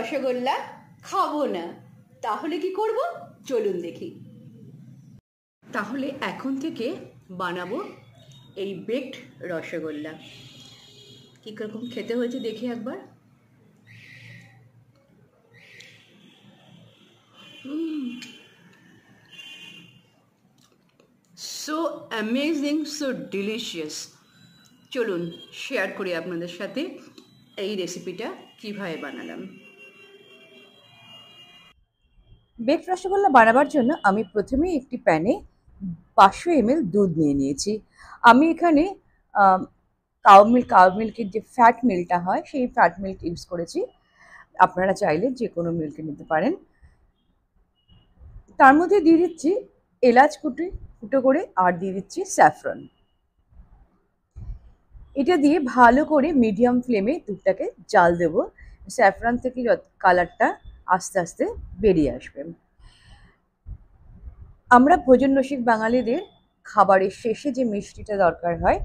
রসগোল্লা খাবো না, তাহলে কি করব চলুন দেখি। তাহলে এখন থেকে বানাবো এই বেকড রসগোল্লা। কী রকম খেতে হয়েছে দেখি একবার। So amazing, so delicious. চলুন শেয়ার করি আপনাদের সাথে এই রেসিপিটা কীভাবে বানালাম। বেকড রসগোল্লা বানাবার জন্য আমি প্রথমেই একটি প্যানে 500 ml দুধ নিয়ে নিয়েছি। আমি এখানে কাউ মিল্কের যে ফ্যাট মিল্কটা হয় সেই ফ্যাট মিল্ক ইউজ করেছি। আপনারা চাইলে যে কোনো মিল্কে নিতে পারেন। তার মধ্যে দিয়ে দিচ্ছি এলাচ ফুটো করে, আর দিয়ে দিচ্ছি স্যাফরন। এটা দিয়ে ভালো করে মিডিয়াম ফ্লেমে দুধটাকে জাল দেবো। স্যাফরন থেকে কালারটা আস্তে আস্তে বেরিয়ে আসবে। আমরা ভোজন রসিক বাঙালিদের খাবারের শেষে যে মিষ্টিটা দরকার হয়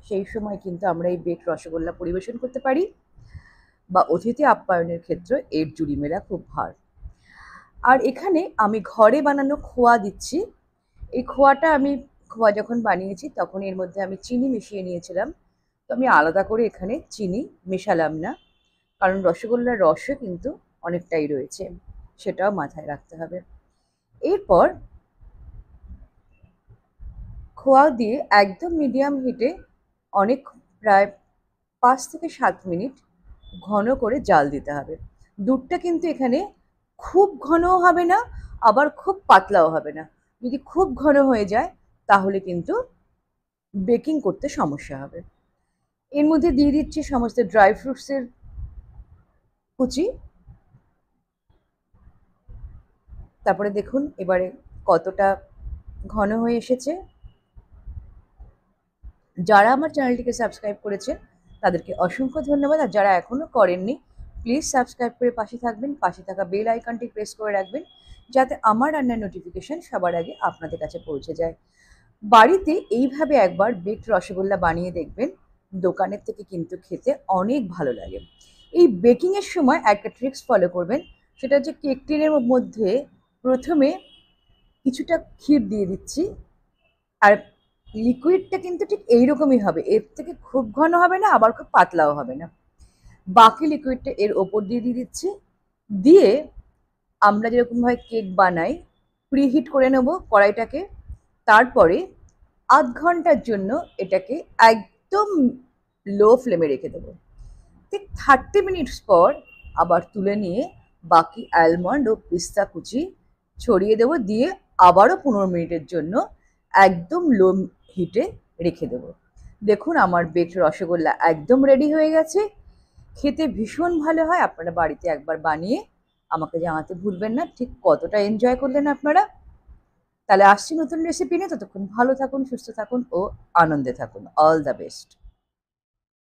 সেই সময় কিন্তু আমরা এই বেকড রসগোল্লা পরিবেশন করতে পারি, বা অতিথি আপ্যায়নের ক্ষেত্রে এর জুড়ি মেলা খুব ভার। আর এখানে আমি ঘরে বানানো খোয়া দিচ্ছি। এই খোয়া যখন বানিয়েছি তখন এর মধ্যে আমি চিনি মিশিয়ে নিয়েছিলাম। তো আমি আলাদা করে এখানে চিনি মেশালাম না, কারণ রসগোল্লার রসও কিন্তু অনেকটাই রয়েছে, সেটাও মাথায় রাখতে হবে। এরপর খোয়া দিয়ে একদম মিডিয়াম হিটে প্রায় 5 থেকে 7 মিনিট ঘন করে জাল দিতে হবে। দুধটা কিন্তু এখানে খুব ঘনও হবে না, আবার খুব পাতলাও হবে না। যদি খুব ঘন হয়ে যায় তাহলে কিন্তু বেকিং করতে সমস্যা হবে। এর মধ্যে দিয়ে দিচ্ছি সমস্ত ড্রাই ফ্রুটসের কুচি। তারপরে দেখুন এবারে কতটা ঘন হয়ে এসেছে। যারা আমার চ্যানেলটিকে সাবস্ক্রাইব করেছেন তাদেরকে অসংখ্য ধন্যবাদ, আর যারা এখনও করেননি প্লিজ সাবস্ক্রাইব করে পাশে থাকবেন। পাশে থাকা বেল আইকনটি প্রেস করে রাখবেন, যাতে আমার রান্নার নোটিফিকেশন সবার আগে আপনাদের কাছে পৌঁছে যায়। বাড়িতে এইভাবে একবার বেকড রসগোল্লা বানিয়ে দেখবেন, দোকানের থেকে কিন্তু খেতে অনেক ভালো লাগে। এই বেকিংয়ের সময় একটা ট্রিক্স ফলো করবেন, সেটা হচ্ছে কেক টিনের মধ্যে প্রথমে কিছুটা ক্ষীর দিয়ে দিচ্ছি, আর লিকুইডটা কিন্তু ঠিক এইরকমই হবে, এর থেকে খুব ঘন হবে না আবার খুব পাতলাও হবে না। বাকি লিকুইডটা এর ওপর দিয়ে দিচ্ছি, দিয়ে আমরা যেরকমভাবে কেক বানাই প্রিহিট করে নেব কড়াইটাকে। তারপরে আধ ঘন্টার জন্য এটাকে একদম লো ফ্লেমে রেখে দেবো। ঠিক 30 মিনিটস পর আবার তুলে নিয়ে বাকি অ্যালমন্ড ও পিস্তা কুচি ছড়িয়ে দেবো, দিয়ে আবারও 15 মিনিটের জন্য একদম লো হিটে রেখে দেবো। দেখুন আমার বেকড রসগোল্লা একদম রেডি হয়ে গেছে। খেতে ভীষণ ভালো হয়। আপনারা বাড়িতে একবার বানিয়ে আমাকে জানাতে ভুলবেন না ঠিক কতটা এনজয় করলেন আপনারা। তাহলে আসছি নতুন রেসিপি নিয়ে। ততক্ষণ ভালো থাকুন, সুস্থ থাকুন ও আনন্দে থাকুন। All the best.